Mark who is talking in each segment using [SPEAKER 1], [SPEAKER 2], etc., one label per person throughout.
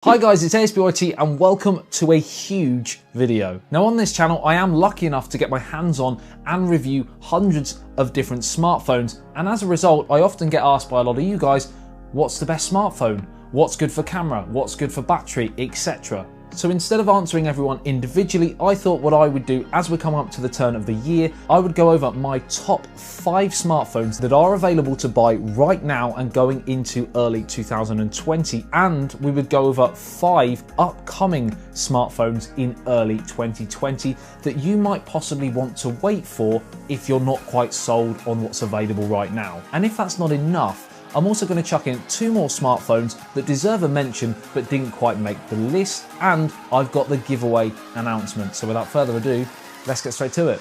[SPEAKER 1] Hi guys, it's ASBYT and welcome to a huge video. Now on this channel, I am lucky enough to get my hands on and review hundreds of different smartphones, and as a result, I often get asked by a lot of you guys, what's the best smartphone? What's good for camera? What's good for battery, etc. So instead of answering everyone individually, I thought what I would do as we come up to the turn of the year, I would go over my top 5 smartphones that are available to buy right now and going into early 2020. And we would go over 5 upcoming smartphones in early 2020 that you might possibly want to wait for if you're not quite sold on what's available right now. And if that's not enough, I'm also going to chuck in 2 more smartphones that deserve a mention but didn't quite make the list, and I've got the giveaway announcement. So without further ado, let's get straight to it.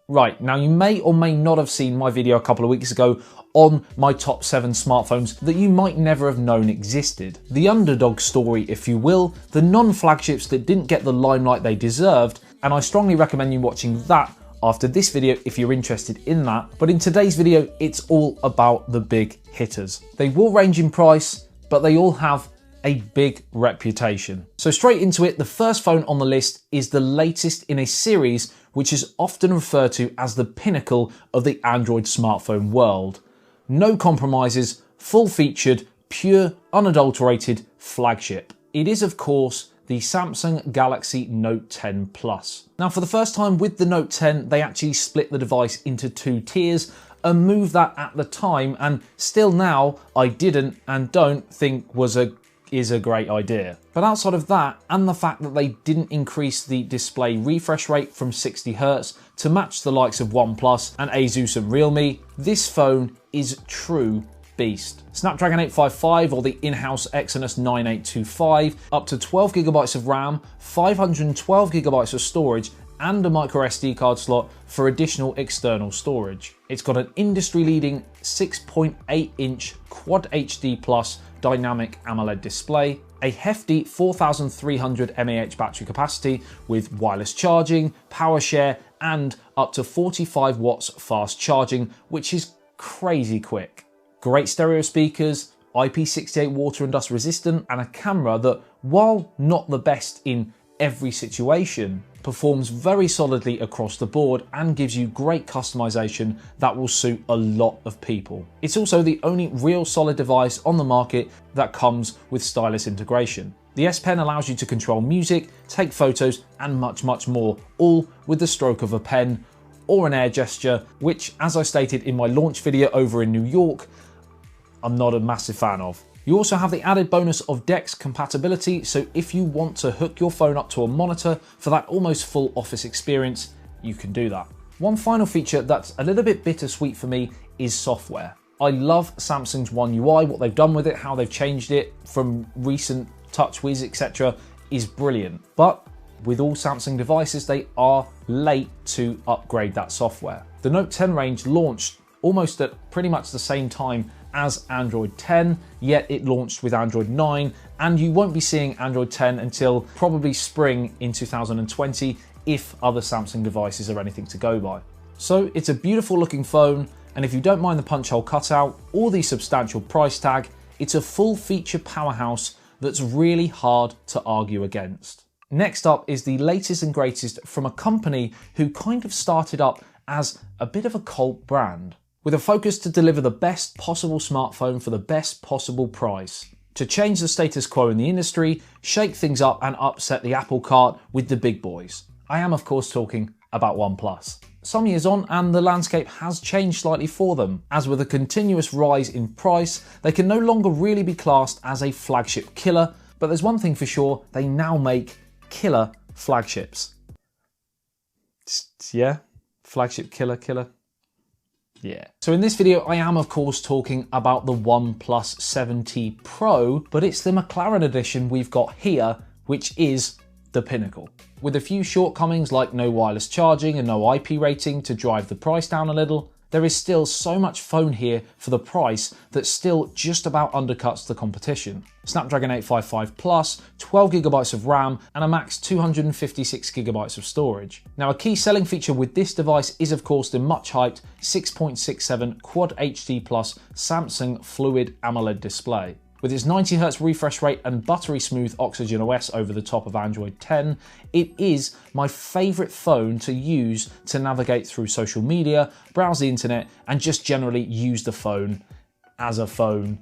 [SPEAKER 1] Right, now you may or may not have seen my video a couple of weeks ago on my top 7 smartphones that you might never have known existed. The underdog story, if you will, the non-flagships that didn't get the limelight they deserved, and I strongly recommend you watching that after this video if you're interested in that. But in today's video, it's all about the big hitters. They will range in price, but they all have a big reputation. So straight into it, the first phone on the list is the latest in a series which is often referred to as the pinnacle of the Android smartphone world. No compromises, full featured, pure, unadulterated flagship. It is of course the Samsung Galaxy Note 10 Plus. Now for the first time with the Note 10, they actually split the device into 2 tiers, a move that at the time, and still now, I didn't and don't think is a great idea. But outside of that, and the fact that they didn't increase the display refresh rate from 60Hz to match the likes of OnePlus and Asus and Realme, this phone is true beast. Snapdragon 855 or the in-house Exynos 9825, up to 12GB of RAM, 512GB of storage, and a micro SD card slot for additional external storage. It's got an industry-leading 6.8-inch Quad HD Plus dynamic AMOLED display, a hefty 4,300 mAh battery capacity with wireless charging, power share, and up to 45 watts fast charging, which is crazy quick. Great stereo speakers, IP68 water and dust resistant, and a camera that, while not the best in every situation, performs very solidly across the board and gives you great customization that will suit a lot of people. It's also the only real solid device on the market that comes with stylus integration. The S Pen allows you to control music, take photos, and much more, all with the stroke of a pen or an air gesture, which, as I stated in my launch video over in New York, I'm not a massive fan of. You also have the added bonus of DeX compatibility, so if you want to hook your phone up to a monitor for that almost full office experience, you can do that. One final feature that's a little bit bittersweet for me is software. I love Samsung's One UI, what they've done with it, how they've changed it from recent TouchWiz, etc. is brilliant. But with all Samsung devices, they are late to upgrade that software. The Note 10 range launched almost at pretty much the same time as Android 10, yet it launched with Android 9, and you won't be seeing Android 10 until probably spring in 2020 if other Samsung devices are anything to go by. So it's a beautiful looking phone, and if you don't mind the punch hole cutout or the substantial price tag, it's a full feature powerhouse that's really hard to argue against. Next up is the latest and greatest from a company who kind of started up as a bit of a cult brand, with a focus to deliver the best possible smartphone for the best possible price, to change the status quo in the industry, shake things up and upset the apple cart with the big boys. I am of course talking about OnePlus. Some years on and the landscape has changed slightly for them, as with a continuous rise in price, they can no longer really be classed as a flagship killer, but there's one thing for sure, they now make killer flagships. Yeah? Flagship killer. Yeah. So in this video, I am of course talking about the OnePlus 7T Pro, but it's the McLaren edition we've got here, which is the pinnacle. With a few shortcomings like no wireless charging and no IP rating to drive the price down a little, there is still so much phone here for the price that still just about undercuts the competition. Snapdragon 855 Plus, 12GB of RAM, and a max 256GB of storage. Now, a key selling feature with this device is of course the much hyped 6.67 Quad HD Plus Samsung Fluid AMOLED display. With its 90Hz refresh rate and buttery smooth Oxygen OS over the top of Android 10, it is my favourite phone to use to navigate through social media, browse the internet, and just generally use the phone as a phone,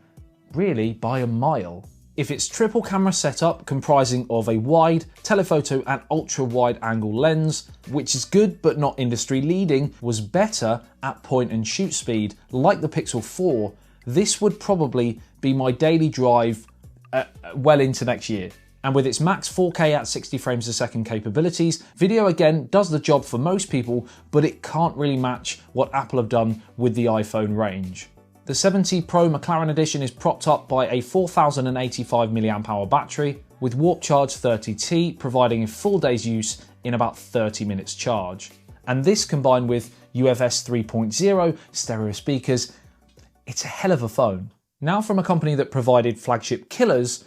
[SPEAKER 1] really by a mile. If its triple camera setup comprising of a wide, telephoto and ultra wide angle lens, which is good but not industry leading, was better at point and shoot speed like the Pixel 4, this would probably be my daily drive well into next year. And with its max 4K at 60 frames a second capabilities, video again does the job for most people, but it can't really match what Apple have done with the iPhone range. The 70 Pro McLaren Edition is propped up by a 4085 mAh battery, with Warp Charge 30T providing a full day's use in about 30 minutes charge. And this combined with UFS 3.0 stereo speakers, it's a hell of a phone. Now from a company that provided flagship killers,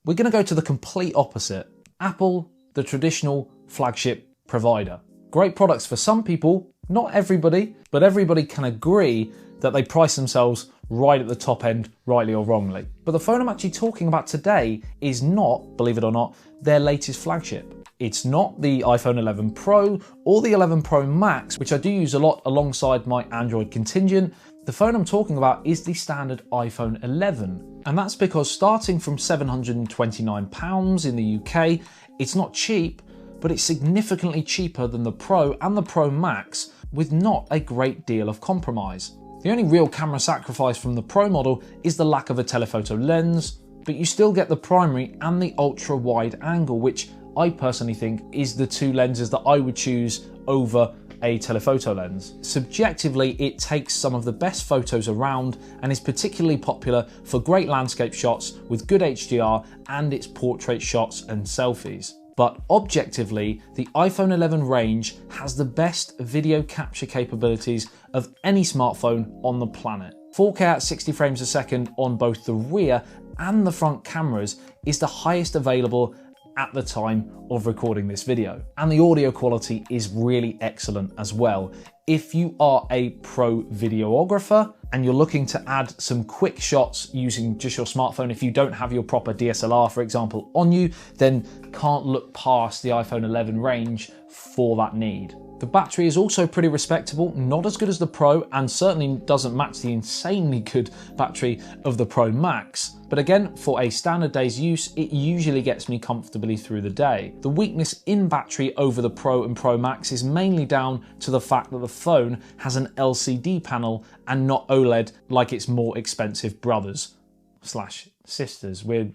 [SPEAKER 1] we're going to go to the complete opposite. Apple, the traditional flagship provider. Great products for some people, not everybody, but everybody can agree that they price themselves right at the top end, rightly or wrongly. But the phone I'm actually talking about today is not, believe it or not, their latest flagship. It's not the iPhone 11 Pro or the 11 Pro Max, which I do use a lot alongside my Android contingent. The phone I'm talking about is the standard iPhone 11. And that's because starting from £729 in the UK, it's not cheap, but it's significantly cheaper than the Pro and the Pro Max with not a great deal of compromise. The only real camera sacrifice from the Pro model is the lack of a telephoto lens, but you still get the primary and the ultra wide angle, which I personally think is the two lenses that I would choose over a telephoto lens. Subjectively, it takes some of the best photos around and is particularly popular for great landscape shots with good HDR and its portrait shots and selfies. But objectively, the iPhone 11 range has the best video capture capabilities of any smartphone on the planet. 4K at 60 frames a second on both the rear and the front cameras is the highest available at the time of recording this video. And the audio quality is really excellent as well. If you are a pro videographer and you're looking to add some quick shots using just your smartphone, if you don't have your proper DSLR, for example, on you, then can't look past the iPhone 11 range for that need. The battery is also pretty respectable, not as good as the Pro and certainly doesn't match the insanely good battery of the Pro Max. But again, for a standard day's use, it usually gets me comfortably through the day. The weakness in battery over the Pro and Pro Max is mainly down to the fact that the phone has an LCD panel and not OLED like its more expensive brothers / sisters. We're,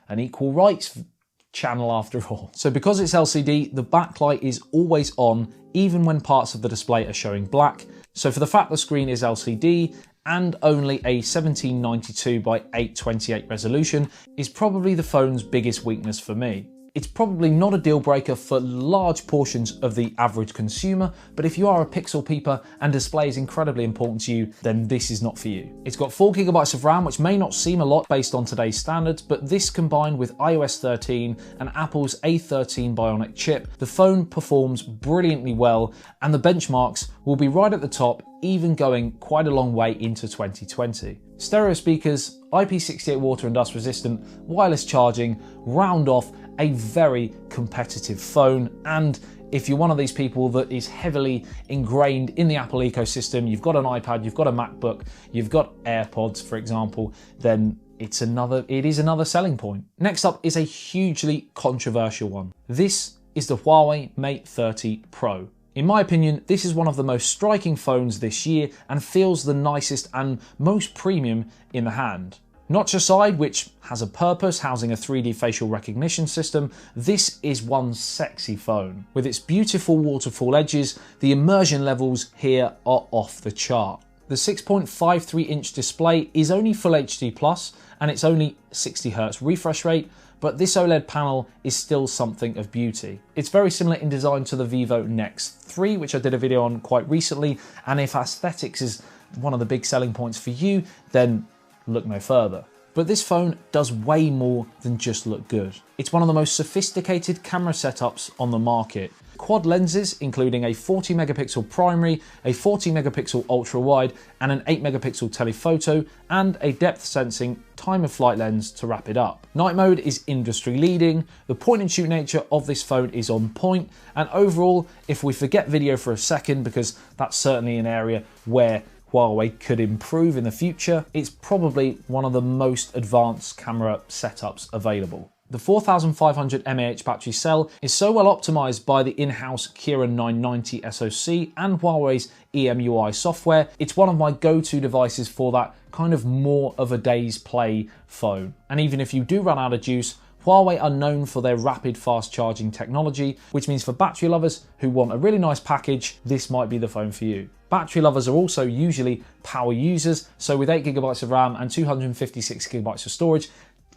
[SPEAKER 1] an equal rights channel after all. So because it's LCD, the backlight is always on, even when parts of the display are showing black. So for the fact the screen is LCD and only a 1792 by 828 resolution is probably the phone's biggest weakness for me. It's probably not a deal breaker for large portions of the average consumer, but if you are a pixel peeper and display is incredibly important to you, then this is not for you. It's got 4GB of RAM, which may not seem a lot based on today's standards, but this combined with iOS 13 and Apple's A13 Bionic chip, the phone performs brilliantly well, and the benchmarks will be right at the top, even going quite a long way into 2020. Stereo speakers, IP68 water and dust resistant, wireless charging, round off a very competitive phone. And if you're one of these people that is heavily ingrained in the Apple ecosystem, you've got an iPad, you've got a MacBook, you've got AirPods, for example, then it is another selling point. Next up is a hugely controversial one. This is the Huawei Mate 30 Pro. In my opinion, this is one of the most striking phones this year and feels the nicest and most premium in the hand. Notch aside, which has a purpose, housing a 3D facial recognition system, this is one sexy phone. With its beautiful waterfall edges, the immersion levels here are off the chart. The 6.53-inch display is only Full HD+, and it's only 60Hz refresh rate, but this OLED panel is still something of beauty. It's very similar in design to the Vivo Nex 3, which I did a video on quite recently, and if aesthetics is one of the big selling points for you, then look no further. But this phone does way more than just look good. It's one of the most sophisticated camera setups on the market. Quad lenses, including a 40 megapixel primary, a 40 megapixel ultra wide, and an 8 megapixel telephoto, and a depth sensing time of flight lens to wrap it up. Night mode is industry leading, the point and shoot nature of this phone is on point, and overall, if we forget video for a second, because that's certainly an area where Huawei could improve in the future, it's probably one of the most advanced camera setups available. The 4500 mAh battery cell is so well optimized by the in-house Kirin 990 SoC and Huawei's EMUI software, it's one of my go-to devices for that kind of more of a day's play phone. And even if you do run out of juice, Huawei are known for their rapid fast charging technology, which means for battery lovers who want a really nice package, this might be the phone for you. Battery lovers are also usually power users, so with 8GB of RAM and 256GB of storage,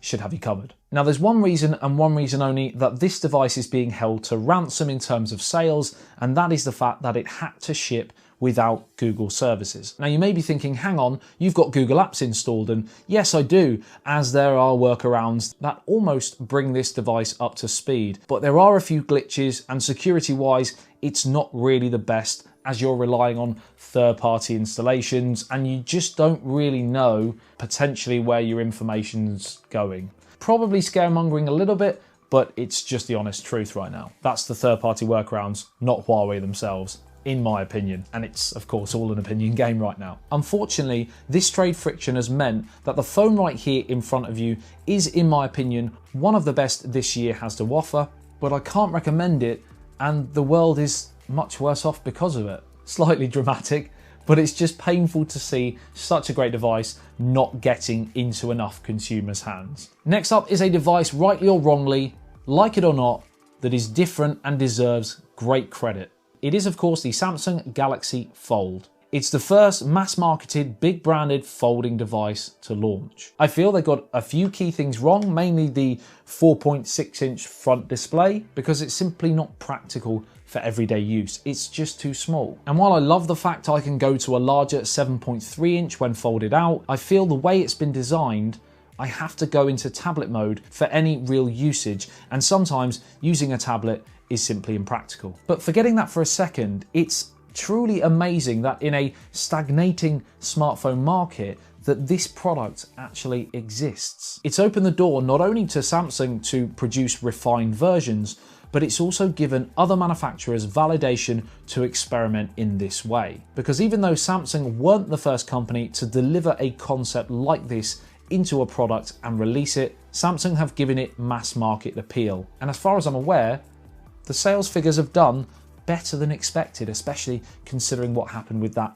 [SPEAKER 1] should have you covered. Now there's one reason and one reason only that this device is being held to ransom in terms of sales, and that is the fact that it had to ship without Google services. Now you may be thinking, hang on, you've got Google Apps installed, and yes I do, as there are workarounds that almost bring this device up to speed. But there are a few glitches, and security wise, it's not really the best, as you're relying on third-party installations and you just don't really know potentially where your information's going. Probably scaremongering a little bit, but it's just the honest truth right now. That's the third-party workarounds, not Huawei themselves, in my opinion. And it's, of course, all an opinion game right now. Unfortunately, this trade friction has meant that the phone right here in front of you is, in my opinion, one of the best this year has to offer, but I can't recommend it, and the world is much worse off because of it. Slightly dramatic, but it's just painful to see such a great device not getting into enough consumers' hands. Next up is a device, rightly or wrongly, like it or not, that is different and deserves great credit. It is, of course, the Samsung Galaxy Fold. It's the first mass-marketed, big-branded folding device to launch. I feel they got a few key things wrong, mainly the 4.6-inch front display, because it's simply not practical for everyday use. It's just too small. And while I love the fact I can go to a larger 7.3-inch when folded out, I feel the way it's been designed, I have to go into tablet mode for any real usage, and sometimes using a tablet is simply impractical. But forgetting that for a second, it's truly amazing that in a stagnating smartphone market that this product actually exists. It's opened the door not only to Samsung to produce refined versions, but it's also given other manufacturers validation to experiment in this way. Because even though Samsung weren't the first company to deliver a concept like this into a product and release it, Samsung have given it mass market appeal. And as far as I'm aware, the sales figures have done better than expected, especially considering what happened with that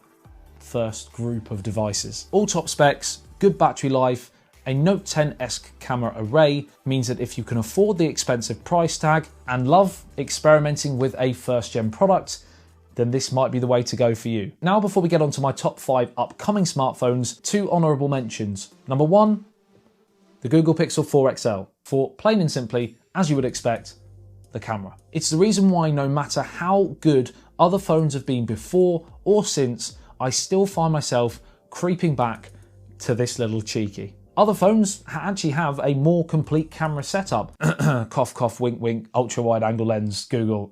[SPEAKER 1] first group of devices. All top specs, good battery life, a Note 10-esque camera array means that if you can afford the expensive price tag and love experimenting with a first-gen product, then this might be the way to go for you. Now, before we get on to my top 5 upcoming smartphones, 2 honourable mentions. Number 1, the Google Pixel 4 XL, for plain and simply, as you would expect, the camera. It's the reason why no matter how good other phones have been before or since, I still find myself creeping back to this little cheeky. Other phones actually have a more complete camera setup. Cough, cough, wink, wink, ultra wide angle lens, Google.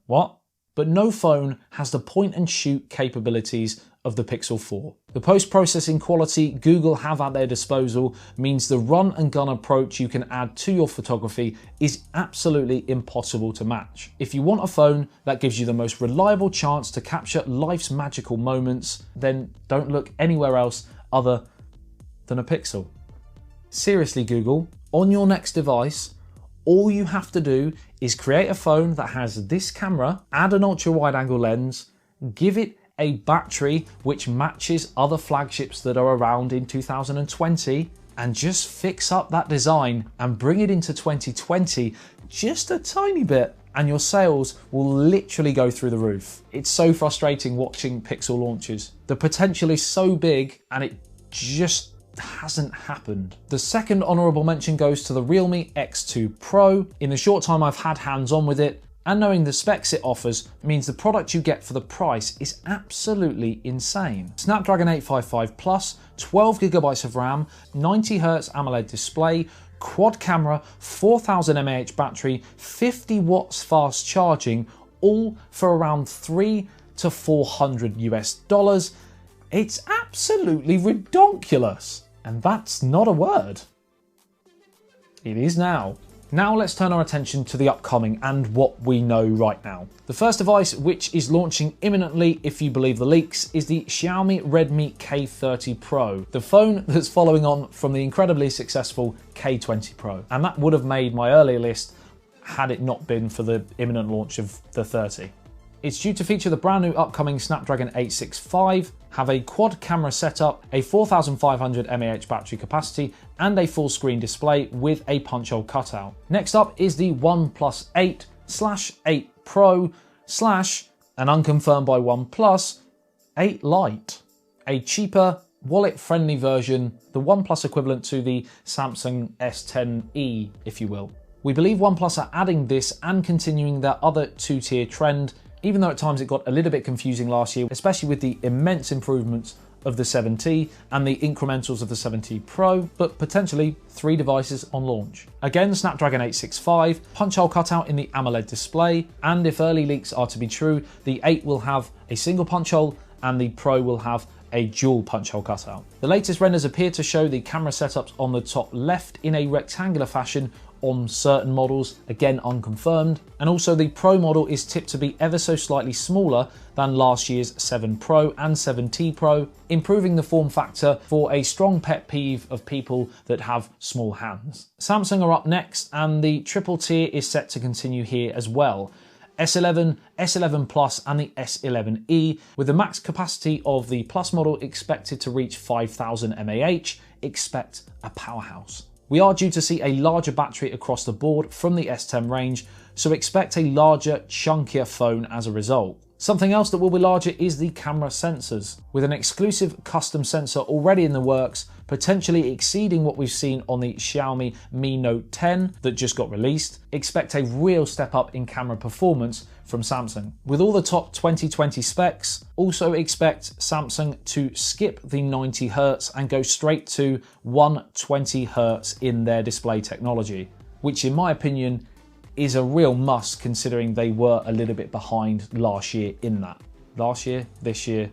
[SPEAKER 1] What? But no phone has the point and shoot capabilities of the Pixel 4. The post-processing quality Google have at their disposal means the run and gun approach you can add to your photography is absolutely impossible to match. If you want a phone that gives you the most reliable chance to capture life's magical moments, then don't look anywhere else other than a Pixel. Seriously, Google, on your next device, all you have to do is create a phone that has this camera, add an ultra-wide angle lens, give it a battery which matches other flagships that are around in 2020, and just fix up that design and bring it into 2020 just a tiny bit, and your sales will literally go through the roof. It's so frustrating watching Pixel launches. The potential is so big and it just hasn't happened. The second honourable mention goes to the Realme X2 Pro. In the short time I've had hands-on with it, and knowing the specs it offers means the product you get for the price is absolutely insane. Snapdragon 855 Plus, 12GB of RAM, 90Hz AMOLED display, quad camera, 4000 mAh battery, 50 watts fast charging, all for around $300 to $400 US. It's absolutely redonkulous. And that's not a word. It is now. Now let's turn our attention to the upcoming and what we know right now. The first device, which is launching imminently if you believe the leaks, is the Xiaomi Redmi K30 Pro, the phone that's following on from the incredibly successful K20 Pro. And that would have made my earlier list had it not been for the imminent launch of the 30. It's due to feature the brand new upcoming Snapdragon 865, have a quad camera setup, a 4500 mAh battery capacity, and a full screen display with a punch hole cutout. Next up is the OnePlus 8/8 Pro / and unconfirmed by OnePlus, 8 Lite. A cheaper, wallet-friendly version, the OnePlus equivalent to the Samsung S10e, if you will. We believe OnePlus are adding this and continuing their other two-tier trend, even though at times it got a little bit confusing last year, especially with the immense improvements of the 7T and the incrementals of the 7T Pro, but potentially 3 devices on launch. Again, Snapdragon 865, punch hole cutout in the AMOLED display, and if early leaks are to be true, the 8 will have a single punch hole and the Pro will have a dual punch hole cutout. The latest renders appear to show the camera setups on the top left in a rectangular fashion on certain models, again unconfirmed, and also the Pro model is tipped to be ever so slightly smaller than last year's 7 Pro and 7T Pro, improving the form factor for a strong pet peeve of people that have small hands. Samsung are up next, and the triple tier is set to continue here as well. S11, S11 Plus and the S11e, with the max capacity of the Plus model expected to reach 5000 mAh, expect a powerhouse. We are due to see a larger battery across the board from the S10 range, so expect a larger, chunkier phone as a result. Something else that will be larger is the camera sensors, with an exclusive custom sensor already in the works, potentially exceeding what we've seen on the Xiaomi Mi Note 10 that just got released. Expect a real step up in camera performance from Samsung. With all the top 2020 specs, also expect Samsung to skip the 90Hz and go straight to 120Hz in their display technology, which in my opinion is a real must considering they were a little bit behind last year in that. Last year, this year,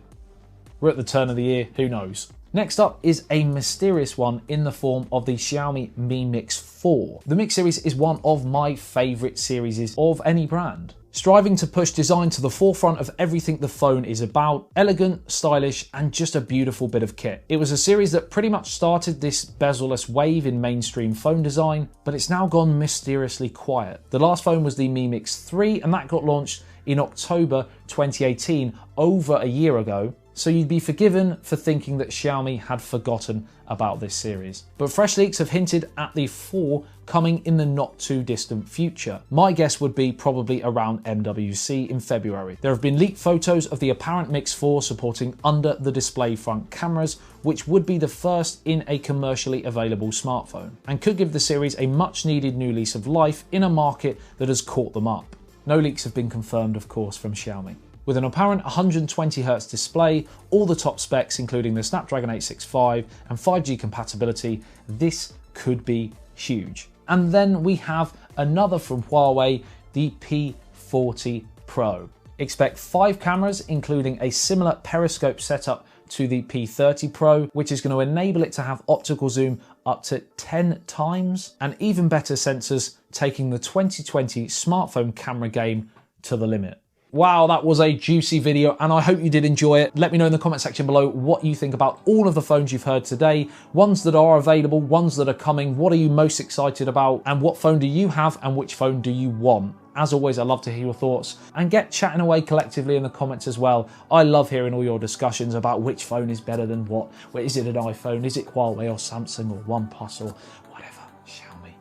[SPEAKER 1] we're at the turn of the year, who knows? Next up is a mysterious one in the form of the Xiaomi Mi Mix 4. The Mix series is one of my favourite series of any brand. Striving to push design to the forefront of everything the phone is about, elegant, stylish, and just a beautiful bit of kit. It was a series that pretty much started this bezel-less wave in mainstream phone design, but it's now gone mysteriously quiet. The last phone was the Mi Mix 3, and that got launched in October 2018, over a year ago, so you'd be forgiven for thinking that Xiaomi had forgotten about this series. But fresh leaks have hinted at the 4 coming in the not too distant future. My guess would be probably around MWC in February. There have been leaked photos of the apparent Mix 4 supporting under the display front cameras, which would be the first in a commercially available smartphone, and could give the series a much needed new lease of life in a market that has caught them up. No leaks have been confirmed, of course, from Xiaomi. With an apparent 120Hz display, all the top specs including the Snapdragon 865 and 5G compatibility, this could be huge. And then we have another from Huawei, the P40 Pro. Expect 5 cameras, including a similar periscope setup to the P30 Pro, which is going to enable it to have optical zoom up to 10 times, and even better sensors, taking the 2020 smartphone camera game to the limit. Wow, that was a juicy video, and I hope you did enjoy it. Let me know in the comment section below what you think about all of the phones you've heard today, ones that are available, ones that are coming. What are you most excited about, and what phone do you have and which phone do you want? As always, I'd love to hear your thoughts and get chatting away collectively in the comments as well. I love hearing all your discussions about which phone is better than what. Is it an iPhone? Is it Huawei or Samsung or OnePlus or whatever? Xiaomi.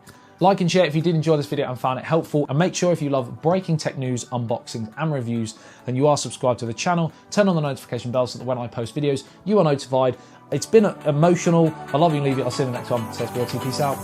[SPEAKER 1] Like and share if you did enjoy this video and found it helpful, and make sure if you love breaking tech news, unboxings and reviews, then you are subscribed to the channel. Turn on the notification bell so that when I post videos, you are notified. It's been emotional. I love you and leave it. I'll see you in the next one. Says BLT. Peace out.